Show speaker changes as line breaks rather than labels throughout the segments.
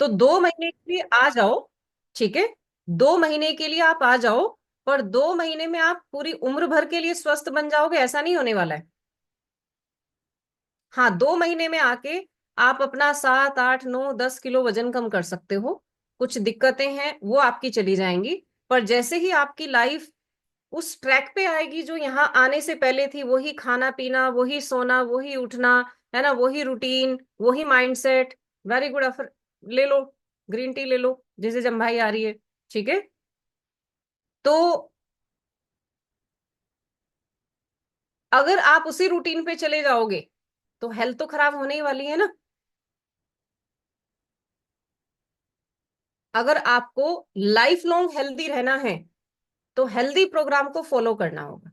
तो 2 महीने के लिए आ जाओ। ठीक है, 2 महीने के लिए आप आ जाओ, पर 2 महीने में आप पूरी उम्र भर के लिए स्वस्थ बन जाओगे ऐसा नहीं होने वाला है। हाँ, 2 महीने में आके आप अपना 7, 8, 9, 10 किलो वजन कम कर सकते हो। कुछ दिक्कतें हैं वो आपकी चली जाएंगी, पर जैसे ही आपकी लाइफ उस ट्रैक पे आएगी जो यहाँ आने से पहले थी, वही खाना पीना, वही सोना, वही उठना, है ना, वही रूटीन, वही माइंडसेट। वेरी गुड अफर, ले लो, ग्रीन टी ले लो, जैसे जम्भाई आ रही है। ठीक है, तो अगर आप उसी रूटीन पे चले जाओगे तो हेल्थ तो खराब होने ही वाली है ना। अगर आपको लाइफ लॉन्ग हेल्दी रहना है तो हेल्दी प्रोग्राम को फॉलो करना होगा।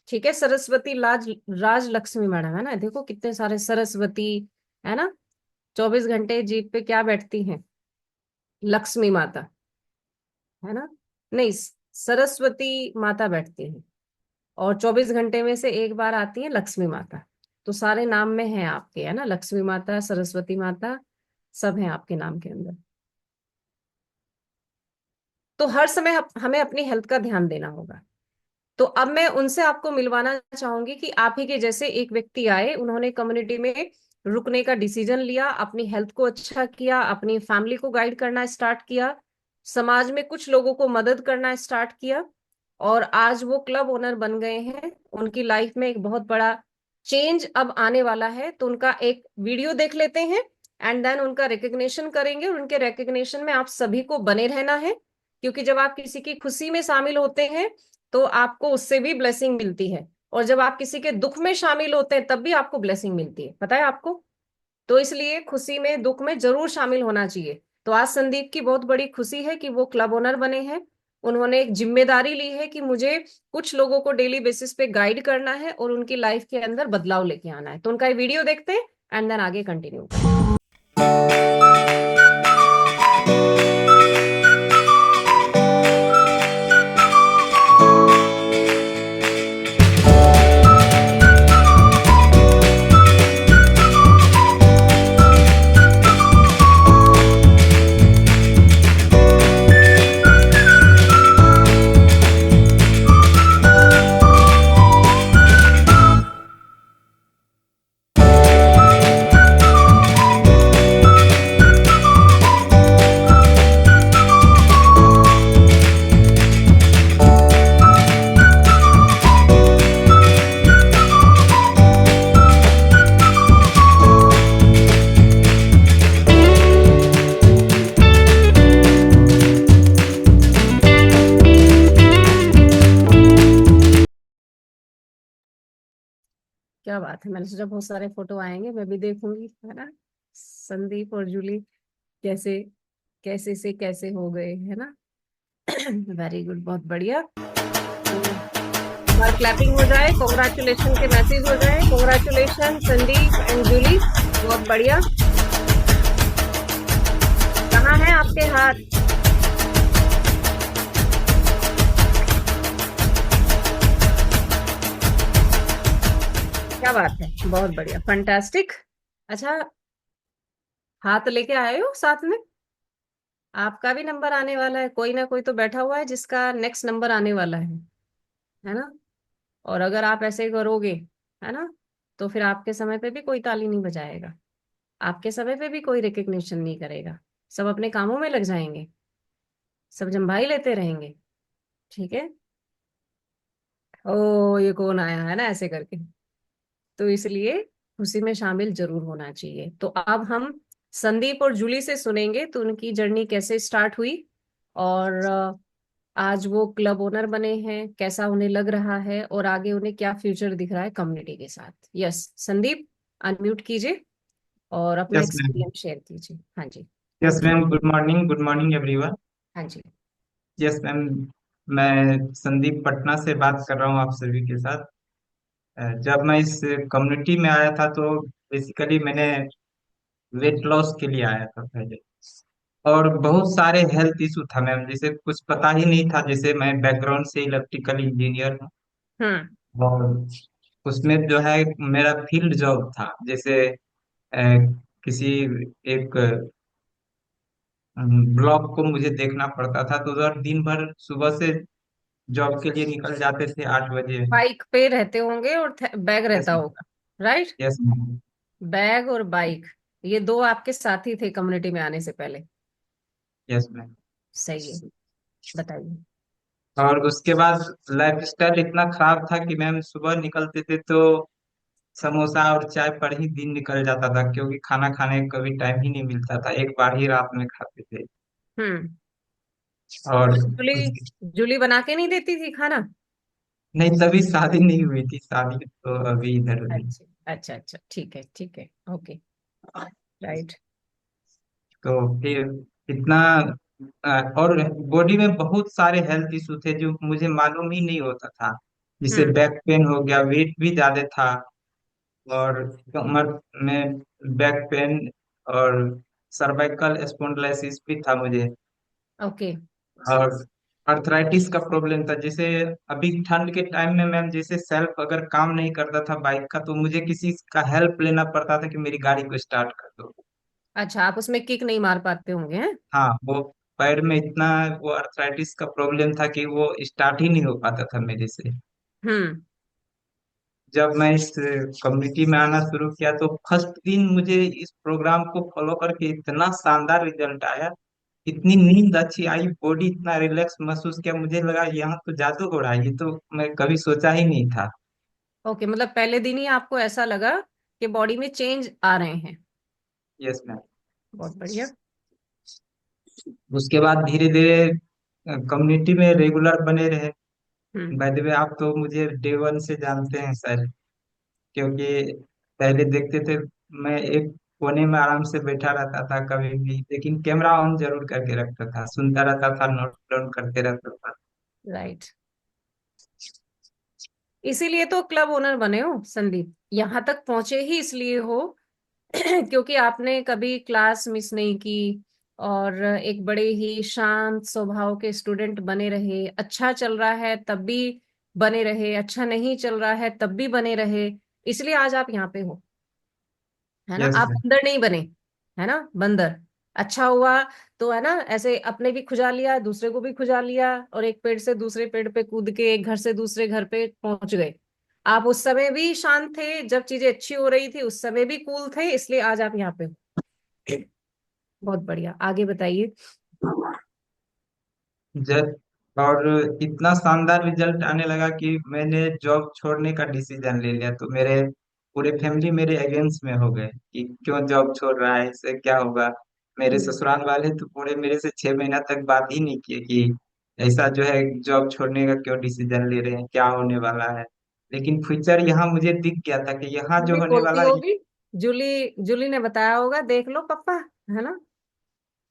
ठीक है, सरस्वती लाज राज लक्ष्मी मैडम है ना, देखो कितने सारे सरस्वती, है ना। 24 घंटे जीप पे क्या बैठती हैं? लक्ष्मी माता, है ना। नहीं, सरस्वती माता बैठती हैं, और 24 घंटे में से एक बार आती है लक्ष्मी माता। तो सारे नाम में है आपके, है ना, लक्ष्मी माता, सरस्वती माता, सब है आपके नाम के अंदर। तो हर समय हमें अपनी हेल्थ का ध्यान देना होगा। तो अब मैं उनसे आपको मिलवाना चाहूंगी कि आप ही के जैसे एक व्यक्ति आए, उन्होंने कम्युनिटी में रुकने का डिसीजन लिया, अपनी हेल्थ को अच्छा किया, अपनी फैमिली को गाइड करना स्टार्ट किया, समाज में कुछ लोगों को मदद करना स्टार्ट किया, और आज वो क्लब ओनर बन गए हैं। उनकी लाइफ में एक बहुत बड़ा चेंज अब आने वाला है। तो उनका एक वीडियो देख लेते हैं, एंड देन उनका रिकग्निशन करेंगे, और उनके रिकग्निशन में आप सभी को बने रहना है। क्योंकि जब आप किसी की खुशी में शामिल होते हैं तो आपको उससे भी ब्लेसिंग मिलती है, और जब आप किसी के दुख में शामिल होते हैं तब भी आपको ब्लेसिंग मिलती है, पता है आपको। तो इसलिए खुशी में दुख में जरूर शामिल होना चाहिए। तो आज संदीप की बहुत बड़ी खुशी है कि वो क्लब ओनर बने हैं। उन्होंने एक जिम्मेदारी ली है कि मुझे कुछ लोगों को डेली बेसिस पे गाइड करना है और उनकी लाइफ के अंदर बदलाव लेके आना है। तो उनका ये वीडियो देखते हैं, एंड देन आगे कंटिन्यू करते हैं। क्या बात है, मैंने सोचा बहुत सारे फोटो आएंगे, मैं भी देखूंगी, है ना। संदीप और जूली कैसे कैसे से कैसे हो गए, है ना। वेरी गुड, बहुत बढ़िया। तो बार क्लैपिंग हो जाए, कॉन्ग्रेचुलेशन के मैसेज हो जाए, कॉन्ग्रेचुलेशन संदीप एंड जूली, बहुत बढ़िया। कहाँ है आपके हाथ? क्या बात है, बहुत बढ़िया, फंटास्टिक। अच्छा, हाथ लेके आए हो साथ में? आपका भी नंबर आने वाला है, कोई ना कोई तो बैठा हुआ है जिसका नेक्स्ट नंबर आने वाला है ना। और अगर आप ऐसे करोगे, है ना, तो फिर आपके समय पे भी कोई ताली नहीं बजाएगा, आपके समय पे भी कोई रिकग्निशन नहीं करेगा, सब अपने कामों में लग जाएंगे, सब जम्भाई लेते रहेंगे। ठीक है। ओ, ये कौन आया, है ना, ऐसे करके। तो इसलिए खुशी में शामिल जरूर होना चाहिए। तो अब हम संदीप और जूली से सुनेंगे तो उनकी जर्नी कैसे स्टार्ट हुई, और आज वो क्लब ओनर बने हैं, कैसा उन्हें लग रहा है, और आगे उन्हें क्या फ्यूचर दिख रहा है कम्युनिटी के साथ। यस संदीप, अनम्यूट कीजिए और अपना
यस मैम।
एक्सपीरियंस शेयर कीजिए। हाँ जी।
Yes ma'am, good morning everyone.
हाँ जी।
यस मैम, मैं संदीप पटना से बात कर रहा हूँ आप सभी के साथ। जब मैं इस कम्युनिटी में आया था तो बेसिकली मैंने वेट लॉस के लिए आया था पहले। और बहुत सारे हेल्थ इशू था मैम, जैसे कुछ पता ही नहीं था। जैसे मैं बैकग्राउंड से इलेक्ट्रिकल इंजीनियर हूँ,
हम्म।
और उसमें जो है मेरा फील्ड जॉब था। जैसे किसी एक ब्लॉक को मुझे देखना पड़ता था, तो उधर दिन भर सुबह से जॉब के लिए निकल जाते थे 8 बजे।
बाइक पे रहते होंगे और बैग
यस
रहता
मैम।
होगा, राइट?
Yes ma'am.
बैग और बाइक, ये दो आपके साथी थे कम्युनिटी में आने से पहले।
Yes ma'am.
सही है, बताइए।
और उसके बाद लाइफ स्टाइल इतना खराब था कि मैम सुबह निकलते थे तो समोसा और चाय पर ही दिन निकल जाता था, क्योंकि खाना खाने का कभी टाइम ही नहीं मिलता था, एक बार ही रात में खाते थे।
हम्म।
और
और जूली, जूली बना के नहीं देती थी खाना?
नहीं, तभी शादी नहीं हुई थी, शादी तो अभी इधर हुई।
अच्छा अच्छा अच्छा, ठीक है ठीक है, ओके, राइट।
तो फिर इतना और बॉडी में बहुत सारे हेल्थ इशू थे जो मुझे मालूम ही नहीं होता था। जैसे
हम्म।
बैक पेन हो गया, वेट भी ज्यादा था, और कमर में बैक पेन, और सर्वाइकल स्पॉन्डिलोसिस भी था मुझे,
ओके।
और अर्थराइटिस का प्रॉब्लम था। जैसे अभी ठंड के टाइम में मैम, जैसे सेल्फ अगर काम नहीं करता था बाइक का, तो मुझे किसी का हेल्प लेना पड़ता था कि मेरी गाड़ी को स्टार्ट कर दो।
अच्छा, आप उसमें किक नहीं मार पाते होंगे, हैं?
हाँ, वो पैर में इतना वो अर्थराइटिस का प्रॉब्लम था कि वो स्टार्ट ही नहीं हो पाता था मेरे से।
हम्म।
जब मैं इस कम्युनिटी में आना शुरू किया तो फर्स्ट दिन मुझे इस प्रोग्राम को फॉलो करके इतना शानदार रिजल्ट आया, इतनी नींद अच्छी आई, बॉडी इतना रिलैक्स महसूस किया, मुझे लगा यहाँ तो जादू हो रहा है, ये तो मैं कभी सोचा ही नहीं था।
ओके, मतलब पहले दिन ही आपको ऐसा लगा कि बॉडी में चेंज आ रहे हैं।
Yes ma'am.
बहुत बढ़िया।
उसके बाद धीरे धीरे कम्युनिटी में रेगुलर बने रहे।
हम्म।
बाय द वे, आप तो मुझे डे वन से जानते हैं सर, क्योंकि पहले देखते थे मैं एक कोने में आराम से बैठा रहता था कभी भी, लेकिन कैमरा ऑन जरूर करके रखता था, सुनता रहता था, नोट डाउन करते रहता था।
राइट। इसीलिए तो क्लब ओनर बने हो संदीप, यहाँ तक पहुंचे ही इसलिए हो क्योंकि आपने कभी क्लास मिस नहीं की, और एक बड़े ही शांत स्वभाव के स्टूडेंट बने रहे। अच्छा चल रहा है तब भी बने रहे, अच्छा नहीं चल रहा है तब भी बने रहे। इसलिए आज आप यहाँ पे हो, है ना?
यस
आप
सर।
बंदर नहीं बने, है ना? बंदर अच्छा हुआ तो, है ना? ऐसे अपने भी खुजा लिया, दूसरे को भी खुजा लिया, और एक पेड़ से दूसरे पेड़ पे कूद के एक घर से दूसरे घर पे पहुंच गए। आप उस समय भी शांत थे, जब चीजें अच्छी हो रही थी उस समय भी कूल थे, इसलिए आज आप यहाँ पे हो। बहुत बढ़िया, आगे बताइए।
जब और इतना शानदार रिजल्ट आने लगा कि मैंने जॉब छोड़ने का डिसीजन ले लिया, तो मेरे पूरे फैमिली मेरे अगेंस्ट में हो गए कि क्यों जॉब छोड़ रहा है, इससे क्या होगा। मेरे
हम्म।
ससुराल वाले तो पूरे मेरे से 6 महीना तक बात ही नहीं किए कि ऐसा जो है जॉब छोड़ने का क्यों डिसीजन ले रहे हैं, क्या होने वाला है। लेकिन फ्यूचर यहाँ मुझे दिख गया था कि यहाँ जो
जूली
होने
बोलती
वाला है।
होगी, जूली, जूली ने बताया होगा, देख लो पापा, है ना?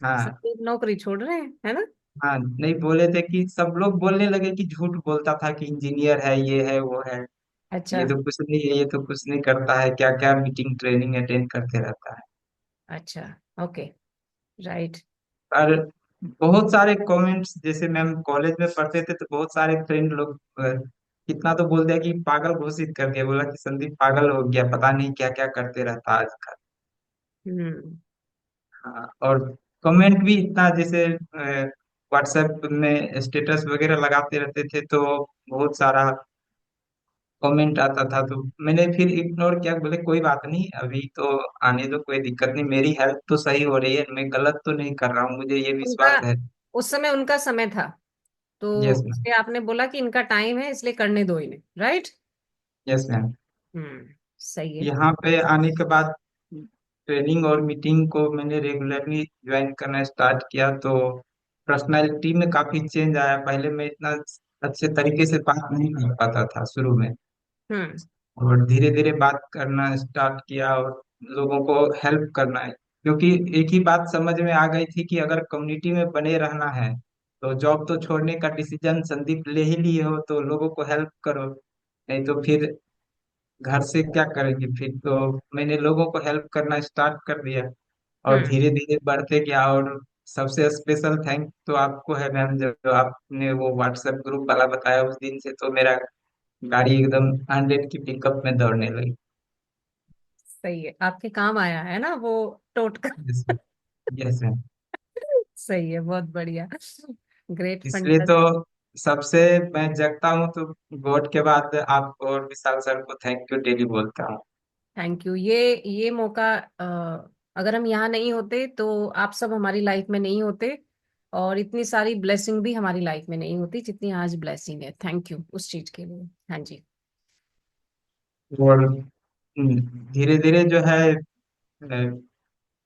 हाँ।
सब नौकरी छोड़ रहे हैं, है ना?
हाँ, नहीं बोले थे कि सब लोग बोलने लगे कि झूठ बोलता था कि इंजीनियर है, ये है वो है,
अच्छा
ये तो कुछ नहीं है, ये तो कुछ नहीं करता है, क्या क्या मीटिंग ट्रेनिंग अटेंड करते रहता है।
अच्छा, ओके, राइट।
पर बहुत सारे कमेंट्स, जैसे मैम कॉलेज में पढ़ते थे तो बहुत सारे फ्रेंड लोग कितना तो बोल दिया कि पागल घोषित कर दिया, बोला कि संदीप पागल हो गया, पता नहीं क्या क्या करते रहता है आजकल।
हम्म।
हाँ, और कमेंट भी इतना, जैसे व्हाट्सएप में स्टेटस वगैरह लगाते रहते थे तो बहुत सारा कमेंट आता था, तो मैंने फिर इग्नोर किया, बोले कोई बात नहीं, अभी तो आने दो, कोई दिक्कत नहीं, मेरी हेल्थ तो सही हो रही है, मैं गलत तो नहीं कर रहा हूँ, मुझे ये
उनका,
विश्वास है।
उस समय उनका समय था,
यस
तो
मैम।
इसलिए आपने बोला कि इनका टाइम है इसलिए करने दो इन्हें, राइट?
Yes ma'am.
हम्म, सही है।
यहाँ पे आने के बाद ट्रेनिंग और मीटिंग को मैंने रेगुलरली ज्वाइन करना स्टार्ट किया, तो पर्सनालिटी में काफी चेंज आया। पहले मैं इतना अच्छे तरीके से बात नहीं कर पाता था शुरू में,
हम्म।
और धीरे धीरे बात करना स्टार्ट किया और लोगों को हेल्प करना है, क्योंकि एक ही बात समझ में आ गई थी कि अगर कम्युनिटी में बने रहना है तो जॉब तो छोड़ने का डिसीजन संदीप ले ही लिए हो तो लोगों को हेल्प करो, नहीं तो फिर घर से क्या करेंगे। फिर तो मैंने लोगों को हेल्प करना स्टार्ट कर दिया, और
हम्म।
धीरे धीरे बढ़ते गया। और सबसे स्पेशल थैंक तो आपको है मैम, जो आपने वो व्हाट्सएप ग्रुप वाला बताया, उस दिन से तो मेरा गाड़ी एकदम 100 की पिकअप में दौड़ने लगी।
सही है, आपके काम आया है ना वो टोटका।
Yes yes ma'am.
सही है, बहुत बढ़िया। ग्रेट,
इसलिए तो
फंटास्टिक।
सबसे मैं जगता हूँ तो गॉड के बाद आपको और विशाल सर को थैंक यू डेली बोलता हूँ।
Thank you. ये मौका, अगर हम यहाँ नहीं होते तो आप सब हमारी लाइफ में नहीं होते, और इतनी सारी ब्लेसिंग भी हमारी लाइफ में नहीं होती जितनी आज ब्लेसिंग है। थैंक यू उस चीज के लिए। हाँ जी।
और धीरे धीरे जो है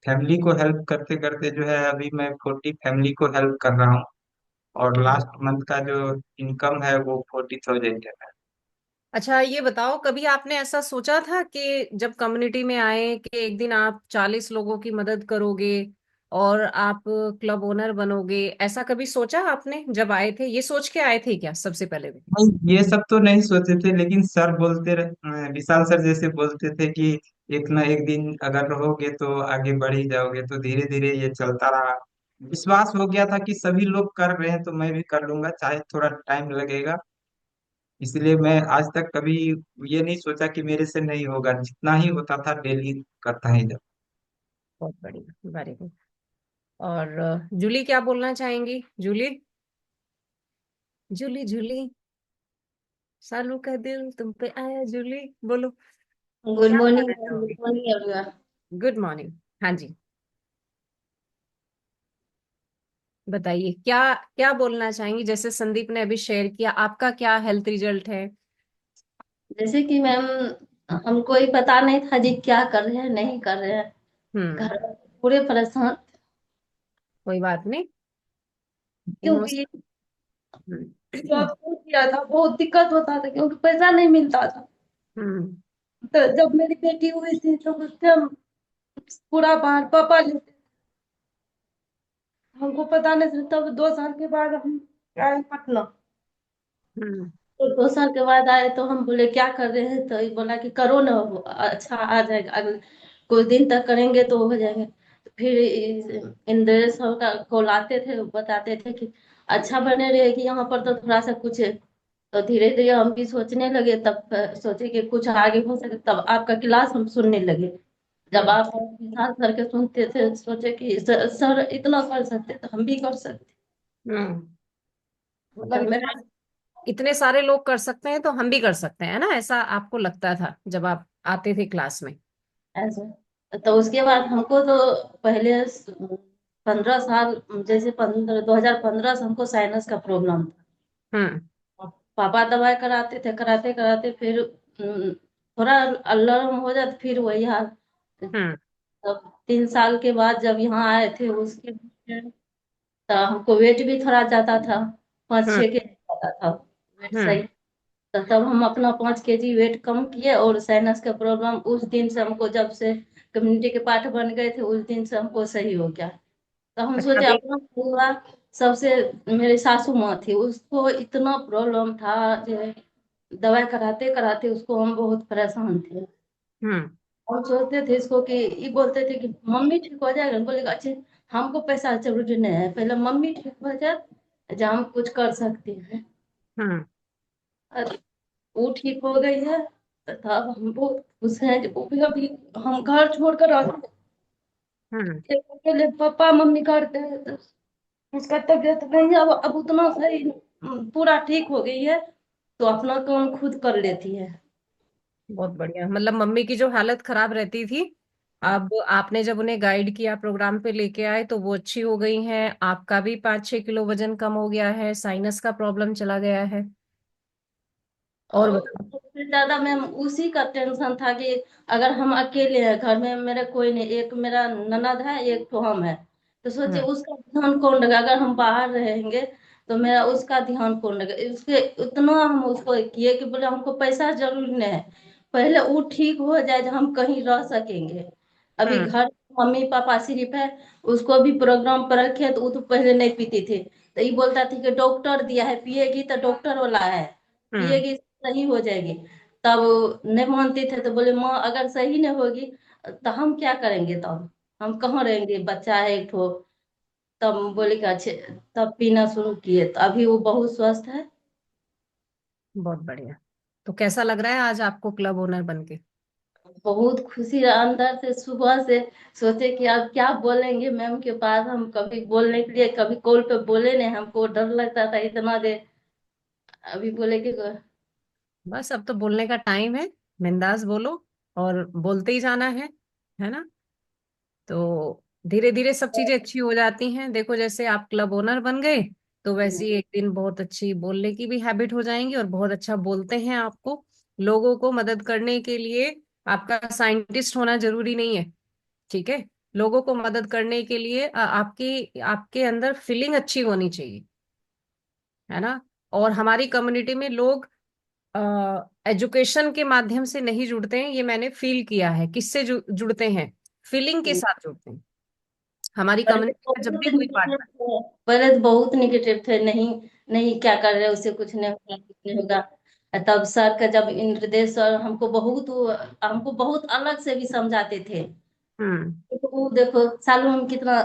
फैमिली को हेल्प करते करते जो है अभी मैं 40 फैमिली को हेल्प कर रहा हूँ। और लास्ट मंथ का जो इनकम है वो 40,000 है।
अच्छा, ये बताओ, कभी आपने ऐसा सोचा था कि जब कम्युनिटी में आए कि एक दिन आप 40 लोगों की मदद करोगे और आप क्लब ओनर बनोगे? ऐसा कभी सोचा आपने जब आए थे? ये सोच के आए थे क्या सबसे पहले भी?
नहीं, ये सब तो नहीं सोचे थे, लेकिन सर विशाल सर जैसे बोलते थे कि एक ना एक दिन अगर रहोगे तो आगे बढ़ ही जाओगे, तो धीरे धीरे ये चलता रहा। विश्वास हो गया था कि सभी लोग कर रहे हैं तो मैं भी कर लूंगा, चाहे थोड़ा टाइम लगेगा। इसलिए मैं आज तक कभी ये नहीं सोचा कि मेरे से नहीं होगा, जितना ही होता था डेली करता ही था।
बहुत बढ़िया, वेरी गुड। और जूली क्या बोलना चाहेंगी? जूली, जूली, जूली, सालू का दिल तुम पे आया, जूली बोलो।
गुड
क्या
मॉर्निंग
बोलना
मैम, गुड
चाहोगे?
Morning everyone.
Good morning. हाँ जी, बताइए क्या क्या बोलना चाहेंगी? जैसे संदीप ने अभी शेयर किया, आपका क्या हेल्थ रिजल्ट है?
जैसे कि मैम, हमको ही पता नहीं था जी क्या कर रहे हैं नहीं कर रहे हैं।
हम्म।
घर में पूरे परेशान,
कोई बात नहीं। इमोशन।
क्योंकि जॉब शुरू किया था बहुत दिक्कत होता था क्योंकि पैसा नहीं मिलता था।
हम्म।
तो जब मेरी बेटी हुई थी तो उससे हम पूरा बाहर पापा लेते, हमको पता नहीं था। तब 2 साल के बाद हम आए पटना।
हम्म।
तो 2 साल के बाद आए तो हम बोले क्या कर रहे हैं, तो ये बोला कि करो ना, वो अच्छा आ जाएगा, अगले कुछ दिन तक करेंगे तो हो जाएंगे। तो फिर इंद्रेश सर का कॉल आते थे, वो बताते थे कि अच्छा बने रहेगी यहाँ पर तो थोड़ा सा कुछ है। तो धीरे धीरे हम भी सोचने लगे, तब सोचे कि कुछ आगे हो सके, तब आपका क्लास हम सुनने लगे। जब
हम्म।
आप विशाल सर के सुनते थे सोचे कि सर इतना कर सकते तो हम भी कर सकते।
हम्म। मतलब
तब मेरा
इतने सारे लोग कर सकते हैं तो हम भी कर सकते हैं ना, ऐसा आपको लगता था जब आप आते थे क्लास में?
ऐसा, तो उसके बाद हमको तो पहले 15 साल, जैसे 2015 से हमको साइनस का प्रॉब्लम
हम्म।
था। पापा दवाई कराते थे, कराते कराते फिर थोड़ा अल्लर्म हो जाते, फिर वही हाल।
हम्म।
तब 3 साल के बाद जब यहाँ आए थे उसके बाद, तो हमको वेट भी थोड़ा ज्यादा था, पाँच
हम्म।
छः के ज्यादा था वेट
हम्म।
सही। तो तब हम अपना 5 केजी वेट कम किए, और साइनस का प्रॉब्लम उस दिन से हमको, जब से कम्युनिटी के पार्ट बन गए थे उस दिन से हमको सही हो गया। तो हम
अच्छा
सोचे
अभी।
अपना हुआ। सबसे मेरी सासू माँ थी, उसको इतना प्रॉब्लम था जो दवाई कराते कराते उसको हम बहुत परेशान थे।
हम्म।
हम सोचते थे इसको कि, ये बोलते थे कि मम्मी ठीक हो जाएगा, बोलेगा अच्छे हमको पैसा जरूरी नहीं है, पहले मम्मी ठीक हो जाए जब हम कुछ कर सकते हैं।
हम्म।
और वो ठीक हो गई है। तथा हम बहुत खुश हैं जो वो भी अभी हम घर छोड़कर आ गए
हम्म।
थे। पहले पापा मम्मी करते हैं तो उसका तबीयत नहीं, अब उतना सही, पूरा ठीक हो गई है, तो अपना काम खुद कर लेती है।
बहुत बढ़िया। मतलब मम्मी की जो हालत खराब रहती थी, अब आपने जब उन्हें गाइड किया, प्रोग्राम पे लेके आए, तो वो अच्छी हो गई हैं। आपका भी 5-6 किलो वजन कम हो गया है, साइनस का प्रॉब्लम चला गया है। और
और
बताओ।
सबसे ज्यादा मैम उसी का टेंशन था कि अगर हम अकेले हैं घर में, मेरे कोई नहीं, एक मेरा ननद है एक तो हम है, तो सोचे
हम्म।
उसका ध्यान कौन रखेगा, अगर हम बाहर रहेंगे तो मेरा उसका ध्यान कौन रखेगा। उसके उतना हम उसको किए कि बोले हमको पैसा जरूरी नहीं है, पहले वो ठीक हो जाए जब हम कहीं रह सकेंगे। अभी
हम्म।
घर मम्मी पापा सिर्फ है, उसको भी प्रोग्राम पर रखे तो वो तो पहले नहीं पीती थी, तो ये बोलता थी कि डॉक्टर दिया है पिएगी तो डॉक्टर वाला है,
हम्म।
पिएगी सही हो जाएगी। तब नहीं मानते थे तो बोले माँ अगर सही नहीं होगी तो हम क्या करेंगे, तब हम कहाँ रहेंगे, बच्चा है एक ठो। तब बोले कि अच्छे, तब पीना शुरू किए तो अभी वो बहुत स्वस्थ है।
बहुत बढ़िया। तो कैसा लग रहा है आज आपको क्लब ओनर बन के?
बहुत खुशी रहा अंदर से, सुबह से सोचे कि अब क्या बोलेंगे मैम के पास, हम कभी बोलने के लिए कभी कॉल पे बोले नहीं, हमको डर लगता था इतना देर। अभी बोले कि
बस अब तो बोलने का टाइम है, बिंदास बोलो और बोलते ही जाना है ना। तो धीरे धीरे सब चीजें अच्छी हो जाती हैं। देखो जैसे आप क्लब ओनर बन गए, तो वैसे ही एक दिन बहुत अच्छी बोलने की भी हैबिट हो जाएंगी और बहुत अच्छा बोलते हैं। आपको लोगों को मदद करने के लिए आपका साइंटिस्ट होना जरूरी नहीं है, ठीक है। लोगों को मदद करने के लिए आपकी आपके अंदर फीलिंग अच्छी होनी चाहिए, है ना। और हमारी कम्युनिटी में लोग एजुकेशन के माध्यम से नहीं जुड़ते हैं, ये मैंने फील किया है। किससे जुड़ते हैं? फीलिंग के साथ जुड़ते हैं। हमारी
पहले
कम्युनिटी
तो
का जब
बहुत
भी कोई
निगेटिव
पार्टनर।
थे, पहले तो बहुत निगेटिव थे, नहीं नहीं क्या कर रहे हैं, उससे कुछ नहीं होगा, कुछ नहीं होगा। तब सर का जब इंद्रदेव सर हमको बहुत अलग से भी समझाते थे।
हम्म।
तो वो देखो सालू हम कितना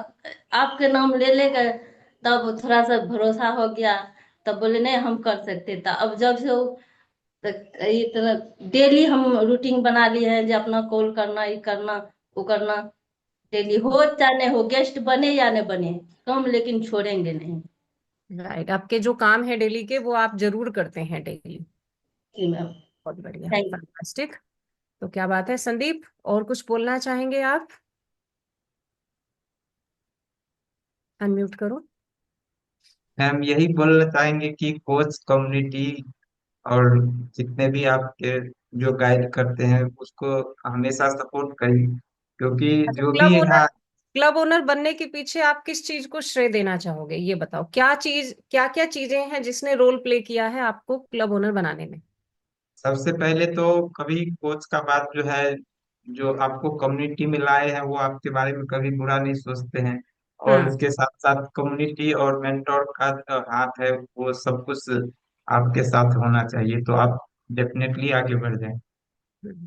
आपके नाम ले लेकर, तब थोड़ा सा भरोसा हो गया। तब बोले नहीं हम कर सकते था। अब जब से वो इतना डेली हम रूटीन बना लिए हैं, जो अपना कॉल करना, ये करना, वो करना, डेली हो चाहे नहीं हो, गेस्ट बने या न बने, कम लेकिन छोड़ेंगे नहीं।
राइट, आपके जो काम है डेली के वो आप जरूर करते हैं डेली।
जी मैम।
बहुत बढ़िया,
थैंक
फैंटास्टिक। तो क्या बात है संदीप, और कुछ बोलना चाहेंगे आप? अनम्यूट करो।
हम यही बोलना चाहेंगे कि कोच कम्युनिटी और जितने भी आपके जो गाइड करते हैं उसको हमेशा सपोर्ट करिए, क्योंकि
अच्छा,
जो भी
क्लब ओनर,
यहाँ
क्लब ओनर बनने के पीछे आप किस चीज को श्रेय देना चाहोगे? ये बताओ, क्या चीज, क्या क्या चीजें हैं जिसने रोल प्ले किया है आपको क्लब ओनर बनाने में?
सबसे पहले तो कभी कोच का बात जो है, जो आपको कम्युनिटी में लाए हैं वो आपके बारे में कभी बुरा नहीं सोचते हैं। और
हम्म।
उसके साथ साथ कम्युनिटी और मेंटोर का जो हाथ है वो सब कुछ आपके साथ होना चाहिए, तो आप डेफिनेटली आगे बढ़ जाएं।
हम्म।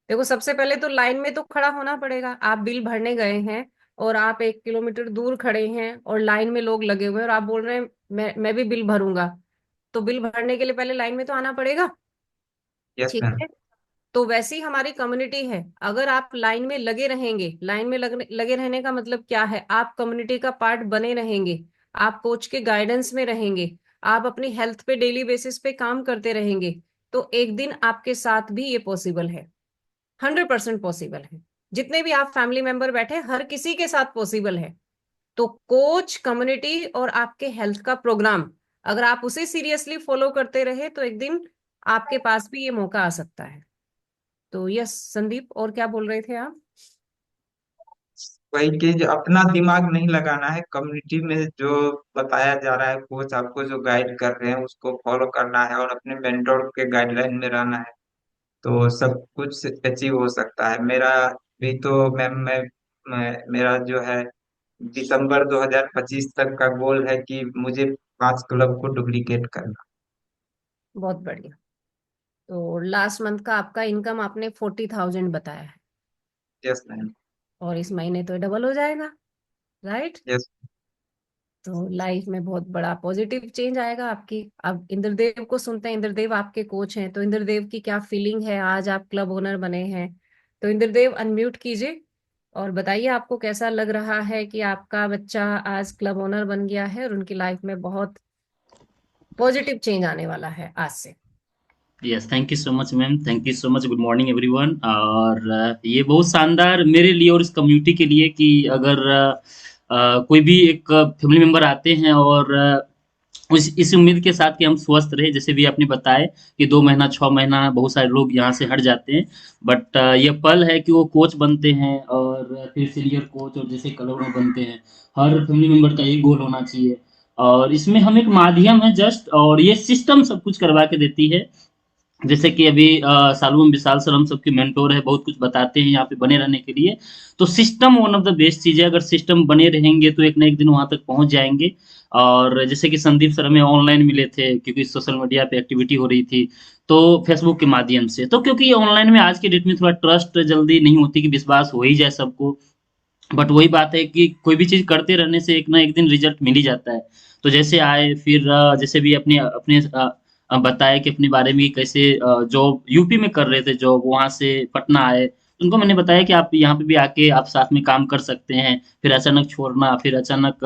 देखो सबसे पहले तो लाइन में तो खड़ा होना पड़ेगा। आप बिल भरने गए हैं और आप 1 किलोमीटर दूर खड़े हैं और लाइन में लोग लगे हुए हैं और आप बोल रहे हैं मैं भी बिल भरूंगा, तो बिल भरने के लिए पहले लाइन में तो आना पड़ेगा,
यस
ठीक
मैम।
है। तो वैसे ही हमारी कम्युनिटी है। अगर आप लाइन में लगे रहेंगे, लाइन में लगे रहने का मतलब क्या है? आप कम्युनिटी का पार्ट बने रहेंगे, आप कोच के गाइडेंस में रहेंगे, आप अपनी हेल्थ पे डेली बेसिस पे काम करते रहेंगे, तो एक दिन आपके साथ भी ये पॉसिबल है। 100% पॉसिबल है। जितने भी आप फैमिली मेंबर बैठे हर किसी के साथ पॉसिबल है। तो कोच, कम्युनिटी और आपके हेल्थ का प्रोग्राम, अगर आप उसे सीरियसली फॉलो करते रहे तो एक दिन आपके पास भी ये मौका आ सकता है। तो यस संदीप, और क्या बोल रहे थे आप?
वही कि जो अपना दिमाग नहीं लगाना है, कम्युनिटी में जो बताया जा रहा है, कोच आपको जो गाइड कर रहे हैं उसको फॉलो करना है और अपने मेंटोर के गाइडलाइन में रहना है, तो सब कुछ अचीव हो सकता है। मेरा भी तो मेरा जो है दिसंबर 2025 तक का गोल है कि मुझे 5 क्लब को डुप्लीकेट करना।
बहुत बढ़िया। तो लास्ट मंथ का आपका इनकम आपने 40,000 बताया है,
यस मैम।
और इस महीने तो डबल हो जाएगा, राइट।
यस।
तो लाइफ में बहुत बड़ा पॉजिटिव चेंज आएगा आपकी। अब इंद्रदेव को सुनते हैं, इंद्रदेव आपके कोच हैं, तो इंद्रदेव की क्या फीलिंग है? आज आप क्लब ओनर बने हैं, तो इंद्रदेव अनम्यूट कीजिए और बताइए आपको कैसा लग रहा है कि आपका बच्चा आज क्लब ओनर बन गया है और उनकी लाइफ में बहुत पॉजिटिव चेंज आने वाला है आज से।
Yes, thank you so much ma'am, thank you so much, good morning everyone. और ये बहुत शानदार मेरे लिए और इस कम्युनिटी के लिए कि अगर कोई भी एक फैमिली मेंबर आते हैं और इस उम्मीद के साथ कि हम स्वस्थ रहे, जैसे भी आपने बताया कि 2 महीना 6 महीना बहुत सारे लोग यहाँ से हट जाते हैं, बट ये पल है कि वो कोच बनते हैं और फिर सीनियर कोच और जैसे क्लब में बनते हैं। हर फैमिली मेंबर का यही गोल होना चाहिए, और इसमें हम एक माध्यम है जस्ट, और ये सिस्टम सब कुछ करवा के देती है। जैसे कि अभी सालू विशाल सर हम सबके मेंटोर है, बहुत कुछ बताते हैं यहाँ पे बने रहने के लिए। तो system one of the best चीज है, अगर सिस्टम बने रहेंगे तो एक ना एक दिन वहां तक पहुंच जाएंगे। और जैसे कि संदीप सर हमें ऑनलाइन मिले थे क्योंकि सोशल मीडिया पे एक्टिविटी हो रही थी, तो फेसबुक के माध्यम से, तो क्योंकि ऑनलाइन में आज के डेट में थोड़ा ट्रस्ट जल्दी नहीं होती कि विश्वास हो ही जाए सबको, बट वही बात है कि कोई भी चीज करते रहने से एक ना एक दिन रिजल्ट मिल ही जाता है। तो जैसे आए फिर जैसे भी अपने अपने बताए कि अपने बारे में कैसे जॉब यूपी में कर रहे थे, जॉब वहां से पटना आए, उनको मैंने बताया कि आप यहाँ पे भी आके आप साथ में काम कर सकते हैं, फिर अचानक छोड़ना, फिर अचानक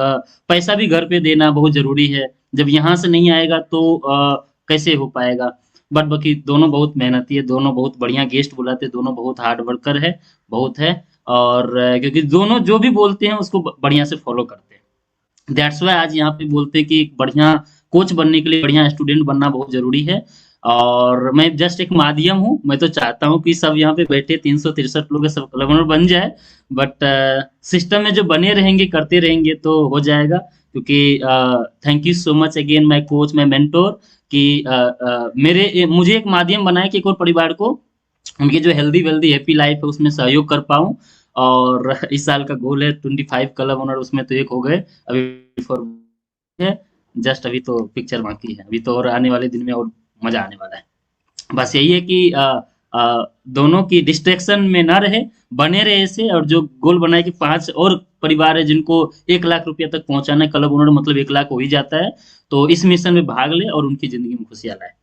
पैसा भी घर पे देना बहुत ज़रूरी है। जब यहाँ से नहीं आएगा तो कैसे हो पाएगा? बट बाकी दोनों बहुत मेहनती है, दोनों बहुत बढ़िया गेस्ट बुलाते हैं, दोनों बहुत हार्ड वर्कर है, बहुत है। और क्योंकि दोनों जो भी बोलते हैं उसको बढ़िया से फॉलो करते हैं। दैट्स वाई आज यहाँ पे बोलते हैं कि एक बढ़िया कोच बनने के लिए बढ़िया स्टूडेंट बनना बहुत जरूरी है। और मैं जस्ट एक माध्यम हूँ, मैं तो चाहता हूँ कि सब यहाँ पे बैठे 363 लोग सब क्लबनर बन जाए, बट सिस्टम में जो बने रहेंगे करते रहेंगे तो हो जाएगा। क्योंकि thank you so much again my coach, my mentor, कि मुझे एक माध्यम बनाए कि एक और परिवार को उनकी जो हेल्दी वेल्दी हैप्पी लाइफ है उसमें सहयोग कर पाऊँ। और इस साल का गोल है 25 क्लब ओनर, उसमें तो एक हो गए अभी फॉर है, जस्ट अभी तो पिक्चर बाकी है, अभी तो और आने वाले दिन में और मजा आने वाला है। बस यही है कि दोनों की डिस्ट्रैक्शन में ना रहे, बने रहे ऐसे, और जो गोल बनाए कि 5 और परिवार है जिनको 1 लाख रुपया तक पहुंचाना है, क्लब ओनर मतलब 1 लाख हो ही जाता है, तो इस मिशन में भाग ले और उनकी जिंदगी में खुशियां लाए।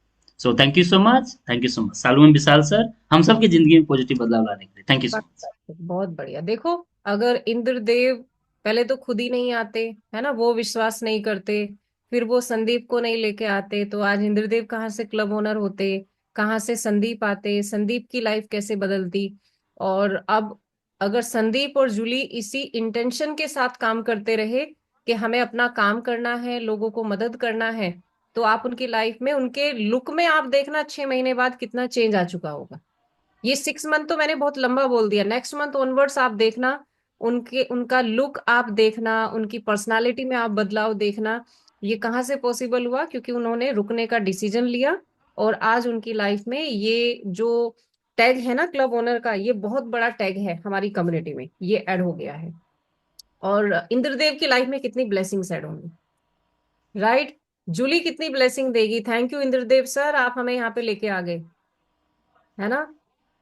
So thank you so much, thank you so much Salu and Vishal sir, हम सबकी जिंदगी में पॉजिटिव बदलाव लाने के लिए थैंक यू सो मच।
बहुत बढ़िया। देखो, अगर इंद्रदेव पहले तो खुद ही नहीं आते, है ना, वो विश्वास नहीं करते, फिर वो संदीप को नहीं लेके आते, तो आज इंद्रदेव कहाँ से क्लब ओनर होते, कहाँ से संदीप आते, संदीप की लाइफ कैसे बदलती। और अब अगर संदीप और जूली इसी इंटेंशन के साथ काम करते रहे कि हमें अपना काम करना है, लोगों को मदद करना है, तो आप उनकी लाइफ में, उनके लुक में आप देखना 6 महीने बाद कितना चेंज आ चुका होगा। ये 6 मंथ तो मैंने बहुत लंबा बोल दिया, नेक्स्ट मंथ ऑनवर्ड्स आप देखना, उनका लुक आप देखना, उनकी पर्सनालिटी में आप बदलाव देखना। ये कहाँ से पॉसिबल हुआ? क्योंकि उन्होंने रुकने का डिसीजन लिया, और आज उनकी लाइफ में ये जो टैग है ना क्लब ओनर का, ये बहुत बड़ा टैग है हमारी कम्युनिटी में, ये ऐड हो गया है। और इंद्रदेव की लाइफ में कितनी ब्लेसिंग्स ऐड होंगी, राइट? जूली कितनी ब्लेसिंग देगी। थैंक यू इंद्रदेव सर, आप हमें यहाँ पे लेके आ गए, है ना।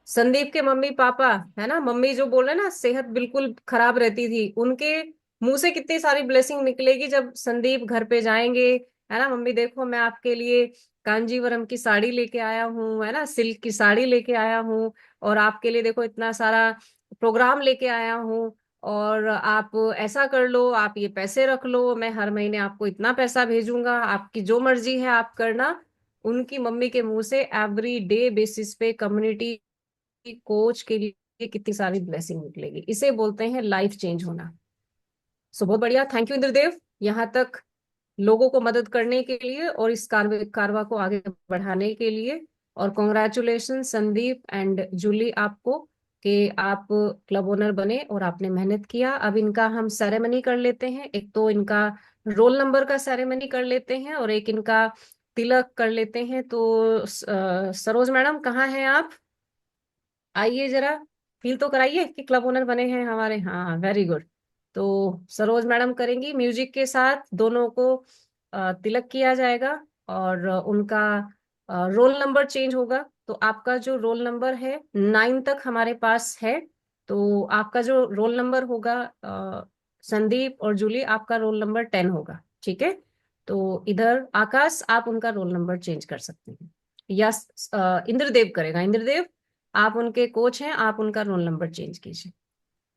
संदीप के मम्मी पापा, है ना, मम्मी जो बोल रहे ना सेहत बिल्कुल खराब रहती थी, उनके मुंह से कितनी सारी ब्लेसिंग निकलेगी जब संदीप घर पे जाएंगे, है ना। मम्मी देखो, मैं आपके लिए कांजीवरम की साड़ी लेके आया हूँ, है ना, सिल्क की साड़ी लेके आया हूँ, और आपके लिए देखो इतना सारा प्रोग्राम लेके आया हूँ, और आप ऐसा कर लो, आप ये पैसे रख लो, मैं हर महीने आपको इतना पैसा भेजूंगा, आपकी जो मर्जी है आप करना। उनकी मम्मी के मुंह से एवरी डे बेसिस पे कम्युनिटी कोच के लिए कितनी सारी ब्लेसिंग निकलेगी, इसे बोलते हैं लाइफ चेंज होना। सो बहुत बढ़िया, थैंक यू इंद्रदेव, यहाँ तक लोगों को मदद करने के लिए और इस कारवा को आगे बढ़ाने के लिए। और कॉन्ग्रेचुलेशन संदीप एंड जूली आपको, कि आप क्लब ओनर बने और आपने मेहनत किया। अब इनका हम सेरेमनी कर लेते हैं, एक तो इनका रोल नंबर का सेरेमनी कर लेते हैं और एक इनका तिलक कर लेते हैं। तो सरोज मैडम कहाँ हैं आप? आइए जरा, फील तो कराइए कि क्लब ओनर बने हैं हमारे। हाँ, वेरी गुड। तो सरोज मैडम करेंगी, म्यूजिक के साथ दोनों को तिलक किया जाएगा, और उनका रोल नंबर चेंज होगा। तो आपका जो रोल नंबर है 9 तक हमारे पास है, तो आपका जो रोल नंबर होगा संदीप और जूली, आपका रोल नंबर 10 होगा, ठीक है। तो इधर आकाश, आप उनका रोल नंबर चेंज कर सकते हैं, या इंद्रदेव करेगा। इंद्रदेव, आप उनके कोच हैं, आप उनका रोल नंबर चेंज कीजिए।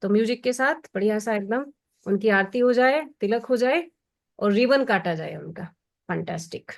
तो म्यूजिक के साथ बढ़िया सा एकदम उनकी आरती हो जाए, तिलक हो जाए, और रिबन काटा जाए उनका। फंटास्टिक।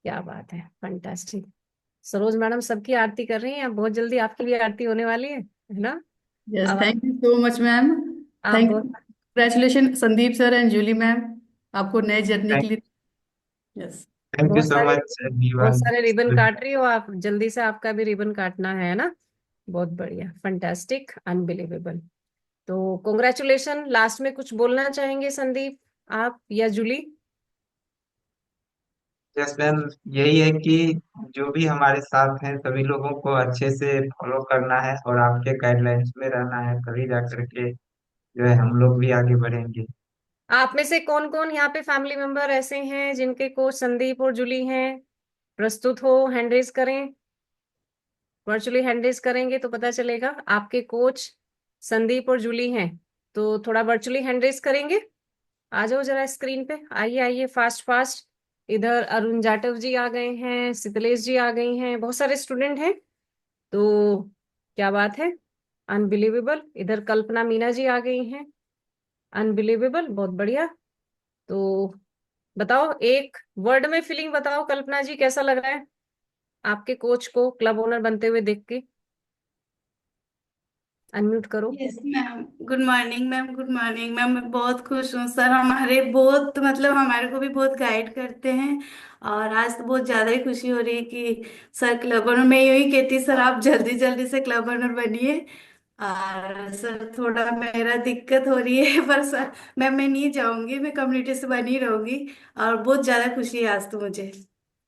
क्या बात है, फंटास्टिक। सरोज मैडम सबकी आरती कर रही हैं, बहुत जल्दी आपकी भी आरती होने वाली है ना।
यस,
अब
thank you so much ma'am.
आप
थैंक यू,
बहुत
congratulation Sandeep sir and Julie ma'am, आपको नए जर्नी के लिए। यस,
थैंक यू
बहुत
सो
सारे
मच
बहुत
एवरीवन।
सारे रिबन काट रही हो आप, जल्दी से आपका भी रिबन काटना है ना। बहुत बढ़िया, फंटास्टिक, अनबिलीवेबल। तो कॉन्ग्रेचुलेशन। लास्ट में कुछ बोलना चाहेंगे संदीप, आप या जूली?
यस मैम, यही है कि जो भी हमारे साथ हैं सभी लोगों को अच्छे से फॉलो करना है और आपके गाइडलाइंस में रहना है, तभी जा करके जो है हम लोग भी आगे बढ़ेंगे।
आप में से कौन कौन यहाँ पे फैमिली मेंबर ऐसे हैं जिनके कोच संदीप और जूली हैं? प्रस्तुत हो, हैंड रेज करें। वर्चुअली हैंड रेज करेंगे तो पता चलेगा आपके कोच संदीप और जूली हैं। तो थोड़ा वर्चुअली हैंड रेज करेंगे। आ जाओ जरा स्क्रीन पे, आइए आइए फास्ट फास्ट। इधर अरुण जाटव जी आ गए हैं, शीतलेश जी आ गई हैं, बहुत सारे स्टूडेंट हैं। तो क्या बात है, अनबिलीवेबल। इधर कल्पना मीना जी आ गई हैं, अनबिलीवेबल, बहुत बढ़िया। तो बताओ, एक वर्ड में फीलिंग बताओ कल्पना जी, कैसा लग रहा है आपके कोच को क्लब ओनर बनते हुए देख के? अनम्यूट करो।
Yes ma'am, good morning ma'am, good morning ma'am. मैं बहुत खुश हूँ सर, हमारे बहुत मतलब हमारे को भी बहुत गाइड करते हैं। और आज तो बहुत ज़्यादा ही खुशी हो रही है कि सर क्लब ओनर, मैं यही कहती सर आप जल्दी जल्दी से क्लब ओनर बनिए। और सर थोड़ा मेरा दिक्कत हो रही है पर सर मैं नहीं जाऊंगी, मैं कम्युनिटी से बनी रहूंगी। और बहुत ज़्यादा खुशी है आज तो मुझे।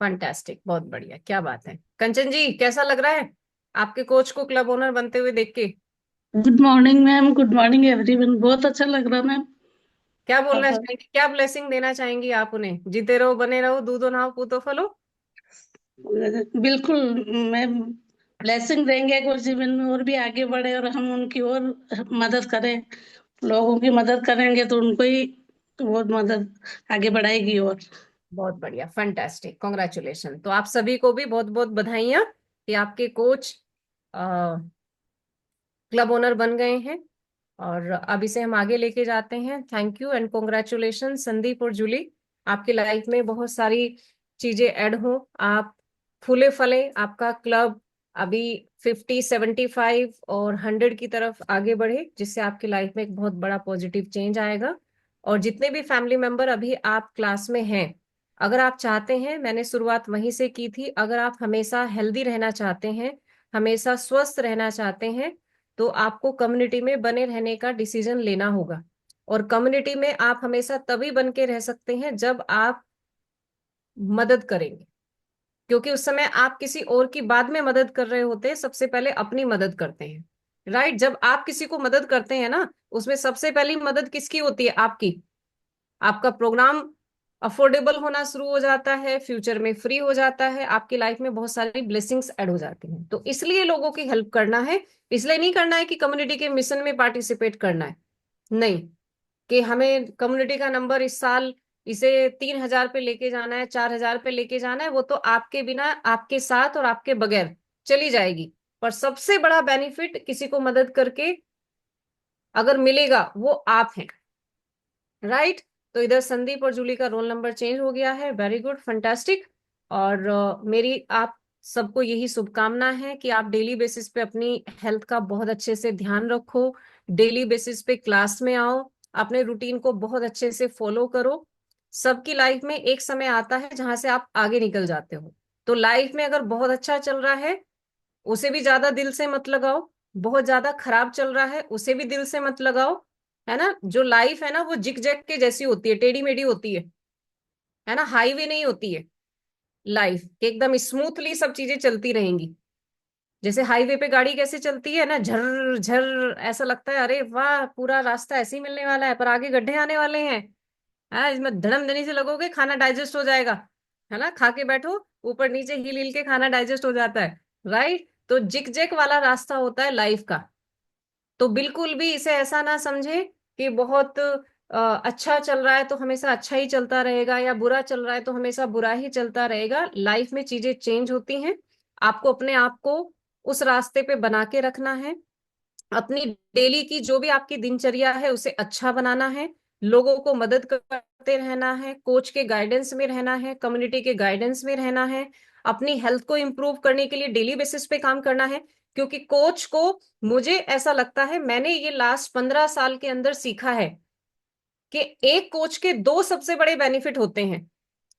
फंटास्टिक, बहुत बढ़िया, क्या बात है। कंचन जी, कैसा लग रहा है आपके कोच को क्लब ओनर बनते हुए देख के?
Good morning ma'am, good morning everyone. बहुत अच्छा लग रहा मैम।
क्या बोलना
और
चाहेंगी, क्या ब्लेसिंग देना चाहेंगी आप उन्हें? जीते रहो, बने रहो, दूधो नहाओ पूतो फलो।
बिल्कुल मैम, ब्लेसिंग देंगे कुछ जीवन में और भी आगे बढ़े और हम उनकी और मदद करें। लोगों की मदद करेंगे तो उनको ही बहुत मदद आगे बढ़ाएगी। और
बहुत बढ़िया, फंटास्टिक, कॉन्ग्रेचुलेशन। तो आप सभी को भी बहुत बहुत बधाइयां कि आपके कोच क्लब ओनर बन गए हैं। और अब इसे हम आगे लेके जाते हैं। Thank you and congratulation Sandeep और जूली। आपकी लाइफ में बहुत सारी चीजें ऐड हो, आप फूले फले, आपका क्लब अभी 50, 75 और 100 की तरफ आगे बढ़े, जिससे आपकी लाइफ में एक बहुत बड़ा पॉजिटिव चेंज आएगा। और जितने भी फैमिली मेंबर अभी आप क्लास में हैं, अगर आप चाहते हैं, मैंने शुरुआत वहीं से की थी, अगर आप हमेशा हेल्दी रहना चाहते हैं, हमेशा स्वस्थ रहना चाहते हैं, तो आपको कम्युनिटी में बने रहने का डिसीजन लेना होगा। और कम्युनिटी में आप हमेशा तभी बन के रह सकते हैं जब आप मदद करेंगे, क्योंकि उस समय आप किसी और की बाद में मदद कर रहे होते हैं, सबसे पहले अपनी मदद करते हैं। राइट, जब आप किसी को मदद करते हैं ना, उसमें सबसे पहली मदद किसकी होती है? आपकी। आपका प्रोग्राम अफोर्डेबल होना शुरू हो जाता है, फ्यूचर में फ्री हो जाता है, आपकी लाइफ में बहुत सारी ब्लेसिंग्स ऐड हो जाती हैं। तो इसलिए लोगों की हेल्प करना है। इसलिए नहीं करना है कि कम्युनिटी के मिशन में पार्टिसिपेट करना है, नहीं, कि हमें कम्युनिटी का नंबर इस साल इसे 3,000 पे लेके जाना है, 4,000 पे लेके जाना है। वो तो आपके बिना, आपके साथ और आपके बगैर चली जाएगी। पर सबसे बड़ा बेनिफिट किसी को मदद करके अगर मिलेगा, वो आप हैं। राइट। तो इधर संदीप और जूली का रोल नंबर चेंज हो गया है, वेरी गुड, फंटास्टिक। और मेरी आप सबको यही शुभकामना है कि आप डेली बेसिस पे अपनी हेल्थ का बहुत अच्छे से ध्यान रखो, डेली बेसिस पे क्लास में आओ, अपने रूटीन को बहुत अच्छे से फॉलो करो। सबकी लाइफ में एक समय आता है जहां से आप आगे निकल जाते हो। तो लाइफ में अगर बहुत अच्छा चल रहा है, उसे भी ज्यादा दिल से मत लगाओ। बहुत ज्यादा खराब चल रहा है, उसे भी दिल से मत लगाओ। है ना, जो लाइफ है ना, वो जिग जैग के जैसी होती है, टेढ़ी मेढ़ी होती है ना, हाईवे नहीं होती है लाइफ कि एकदम स्मूथली सब चीजें चलती रहेंगी। जैसे हाईवे पे गाड़ी कैसे चलती है ना, झर झर, ऐसा लगता है अरे वाह पूरा रास्ता ऐसे ही मिलने वाला है, पर आगे गड्ढे आने वाले हैं। हाँ, इसमें धड़म धनी से लगोगे, खाना डाइजेस्ट हो जाएगा। है ना, खा के बैठो, ऊपर नीचे हिल हिल के खाना डाइजेस्ट हो जाता है। राइट, तो जिग जैग वाला रास्ता होता है लाइफ का। तो बिल्कुल भी इसे ऐसा ना समझे कि बहुत अच्छा चल रहा है तो हमेशा अच्छा ही चलता रहेगा, या बुरा चल रहा है तो हमेशा बुरा ही चलता रहेगा। लाइफ में चीजें चेंज होती हैं। आपको अपने आप को उस रास्ते पे बना के रखना है। अपनी डेली की जो भी आपकी दिनचर्या है उसे अच्छा बनाना है, लोगों को मदद करते रहना है, कोच के गाइडेंस में रहना है, कम्युनिटी के गाइडेंस में रहना है, अपनी हेल्थ को इम्प्रूव करने के लिए डेली बेसिस पे काम करना है। क्योंकि कोच को, मुझे ऐसा लगता है, मैंने ये लास्ट 15 साल के अंदर सीखा है कि एक कोच के दो सबसे बड़े बेनिफिट होते हैं।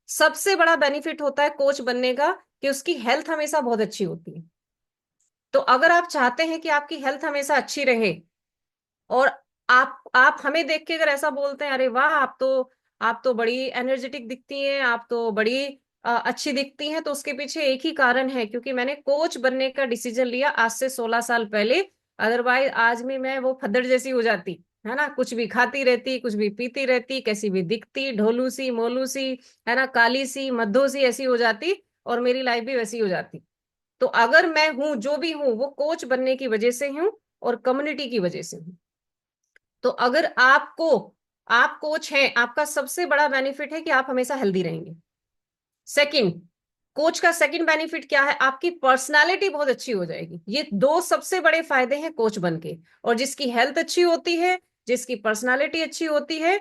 सबसे बड़ा बेनिफिट होता है कोच बनने का कि उसकी हेल्थ हमेशा बहुत अच्छी होती है। तो अगर आप चाहते हैं कि आपकी हेल्थ हमेशा अच्छी रहे, और आप हमें देख के अगर ऐसा बोलते हैं, अरे वाह आप तो बड़ी एनर्जेटिक दिखती हैं, आप तो बड़ी अच्छी दिखती हैं, तो उसके पीछे एक ही कारण है, क्योंकि मैंने कोच बनने का डिसीजन लिया आज से 16 साल पहले। अदरवाइज आज में मैं वो फद्दड़ जैसी हो जाती, है ना, कुछ भी खाती रहती, कुछ भी पीती रहती, कैसी भी दिखती, ढोलू सी मोलू सी, है ना, काली सी मद्धो सी ऐसी हो जाती, और मेरी लाइफ भी वैसी हो जाती। तो अगर मैं हूं जो भी हूं वो कोच बनने की वजह से हूं और कम्युनिटी की वजह से हूं। तो अगर आप कोच हैं, आपका सबसे बड़ा बेनिफिट है कि आप हमेशा हेल्दी रहेंगे। सेकंड, कोच का सेकंड बेनिफिट क्या है, आपकी पर्सनालिटी बहुत अच्छी हो जाएगी। ये दो सबसे बड़े फायदे हैं कोच बन के। और जिसकी हेल्थ अच्छी होती है, जिसकी पर्सनालिटी अच्छी होती है,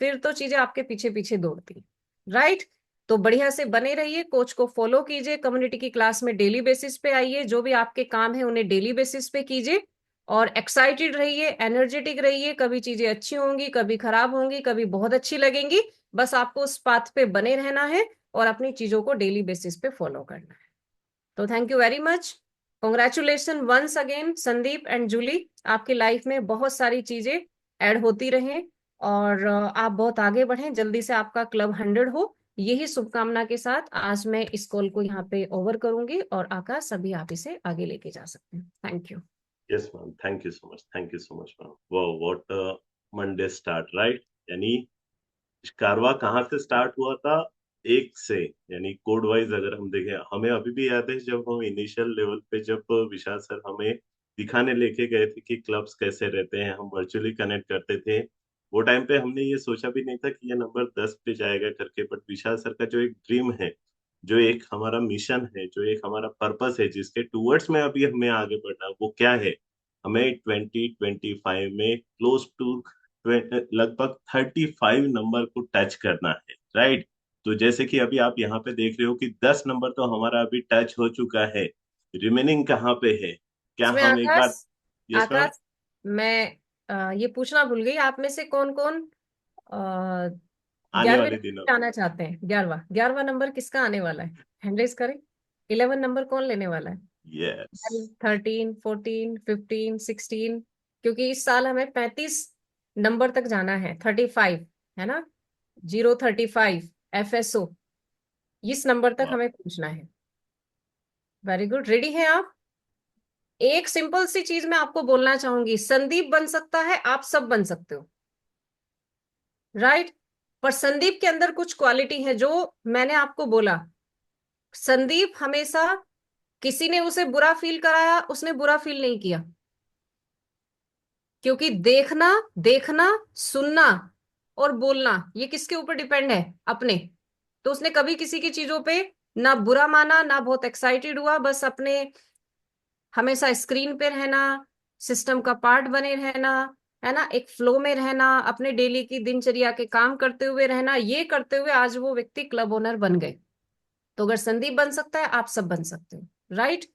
फिर तो चीजें आपके पीछे पीछे दौड़ती हैं, राइट। तो बढ़िया से बने रहिए, कोच को फॉलो कीजिए, कम्युनिटी की क्लास में डेली बेसिस पे आइए, जो भी आपके काम है उन्हें डेली बेसिस पे कीजिए, और एक्साइटेड रहिए, एनर्जेटिक रहिए। कभी चीजें अच्छी होंगी, कभी खराब होंगी, कभी बहुत अच्छी लगेंगी, बस आपको उस पाथ पे बने रहना है और अपनी चीजों को डेली बेसिस पे फॉलो करना है। तो thank you very much, congratulation once again Sandeep and Julie. आपकी लाइफ में बहुत सारी चीजें ऐड होती रहें, और आप बहुत आगे बढ़ें, जल्दी से आपका क्लब 100 हो, यही शुभकामना के साथ आज मैं इस कॉल को यहाँ पे ओवर करूंगी, और आकाश अभी आप इसे आगे लेके जा सकते हैं। Thank you.
Yes ma'am, thank you so much, thank you so much ma'am. वो व्हाट मंडे स्टार्ट, राइट? यानी कारवा कहाँ से स्टार्ट हुआ था? एक से, यानी कोड वाइज अगर हम देखें, हमें अभी भी याद है जब हम इनिशियल लेवल पे, जब विशाल सर हमें दिखाने लेके गए थे कि क्लब्स कैसे रहते हैं, हम वर्चुअली कनेक्ट करते थे। वो टाइम पे हमने ये सोचा भी नहीं था कि ये नंबर 10 पे जाएगा करके, बट विशाल सर का जो एक ड्रीम है, जो एक हमारा मिशन है, जो एक हमारा पर्पस है, जिसके टूवर्ड्स में अभी हमें आगे बढ़ना, वो क्या है? हमें 2025 में क्लोज टू लगभग 35 नंबर को टच करना है, राइट? तो जैसे कि अभी आप यहाँ पे देख रहे हो कि 10 नंबर तो हमारा अभी टच हो चुका है, रिमेनिंग कहाँ पे है? क्या
इसमें
हम एक
आकाश,
बार, यस मैम,
आकाश, मैं ये पूछना भूल गई, आप में से कौन कौन
आने
11वें
वाले
नंबर
दिनों,
पे आना चाहते हैं? 11वां नंबर किसका आने वाला है? हैंड रेज करें। 11 नंबर कौन लेने वाला है?
यस
13, 14, 15, 16, क्योंकि इस साल हमें 35 नंबर तक जाना है, 35, है ना, 035 FSO, इस नंबर तक
वाह,
हमें पूछना है। वेरी गुड, रेडी हैं आप? एक सिंपल सी चीज मैं आपको बोलना चाहूंगी, संदीप बन सकता है, आप सब बन सकते हो, राइट। पर संदीप के अंदर कुछ क्वालिटी है जो मैंने आपको बोला। संदीप हमेशा, किसी ने उसे बुरा फील कराया, उसने बुरा फील नहीं किया, क्योंकि देखना, देखना, सुनना और बोलना ये किसके ऊपर डिपेंड है? अपने। तो उसने कभी किसी की चीजों पे ना बुरा माना, ना बहुत एक्साइटेड हुआ, बस अपने हमेशा स्क्रीन पे रहना, सिस्टम का पार्ट बने रहना, है ना, एक फ्लो में रहना, अपने डेली की दिनचर्या के काम करते हुए रहना, ये करते हुए आज वो व्यक्ति क्लब ओनर बन गए। तो अगर संदीप बन सकता है, आप सब बन सकते हो, राइट।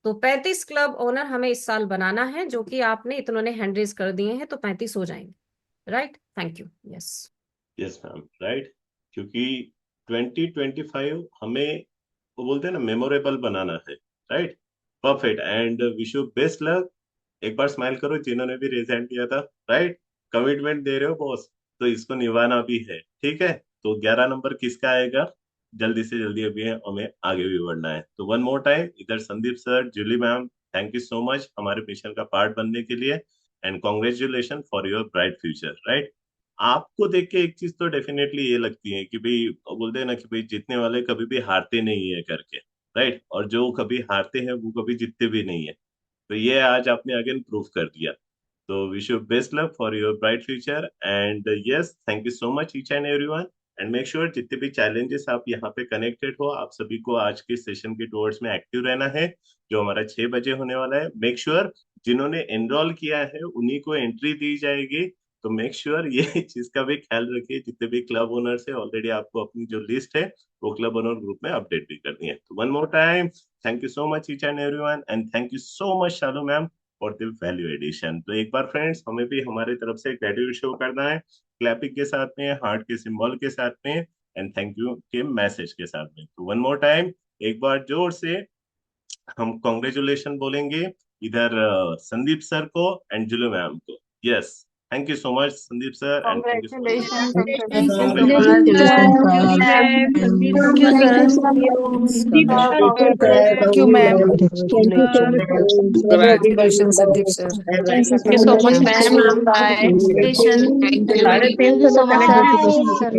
तो 35 क्लब ओनर हमें इस साल बनाना है, जो कि आपने इतनों ने हैंड रेज कर दिए हैं, तो 35 हो जाएंगे, right. Thank you. Yes.
Yes ma'am, right. क्योंकि 2025 हमें, वो बोलते हैं ना, मेमोरेबल बनाना है, right? Perfect, and wish you best luck. एक बार स्माइल करो जिन्होंने भी रेज हैंड किया था, राइट? कमिटमेंट दे रहे हो बॉस, तो इसको निभाना भी है, ठीक है? तो 11 नंबर किसका आएगा? जल्दी से जल्दी अभी हमें आगे भी बढ़ना है। तो वन मोर टाइम, इधर Sandeep sir, Julie ma'am, thank you so much हमारे मिशन का पार्ट बनने के लिए, and congratulation for your bright future, right? आपको देख के एक चीज तो डेफिनेटली ये लगती है कि भाई, बोलते हैं ना कि भाई जीतने वाले कभी भी हारते नहीं है करके, राइट? और जो कभी हारते हैं वो कभी जीतते भी नहीं है। तो ये आज आपने अगेन प्रूव कर दिया। तो wish you best luck for your bright future, and yes, thank you so much each and everyone. And make sure जितने भी चैलेंजेस आप यहाँ पे कनेक्टेड हो, आप सभी को आज के सेशन के टुवर्ड्स में एक्टिव रहना है, जो हमारा 6 बजे होने वाला है। मेक श्योर जिन्होंने एनरोल किया है उन्हीं को एंट्री दी जाएगी। तो मेक श्योर ये चीज का भी ख्याल रखिए, जितने भी क्लब ओनर्स है, ऑलरेडी आपको अपनी जो लिस्ट है वो क्लब ओनर ग्रुप में अपडेट भी करनी है। तो one more time, thank you so much each and everyone, and thank you so much Shalu ma'am for the value addition. तो एक बार फ्रेंड्स, हमें भी हमारी तरफ से ग्रेटिट्यूड शो करना है, क्लैपिंग के साथ में, हार्ट के सिंबल के साथ में, एंड थैंक यू के मैसेज के साथ में। तो वन मोर टाइम, एक बार जोर से हम कॉन्ग्रेचुलेशन बोलेंगे, इधर संदीप सर को एंड जुलू मैम को। Yes, Thank you so much, Sandeep sir, and thank you so much.
Congratulations.
Congratulations.
Thank you, sir.
Thank you, ma'am. Congratulations, Sandeep sir.
Thank you so much, ma'am. Bye.
साढ़े 300
so much,
connect
sir.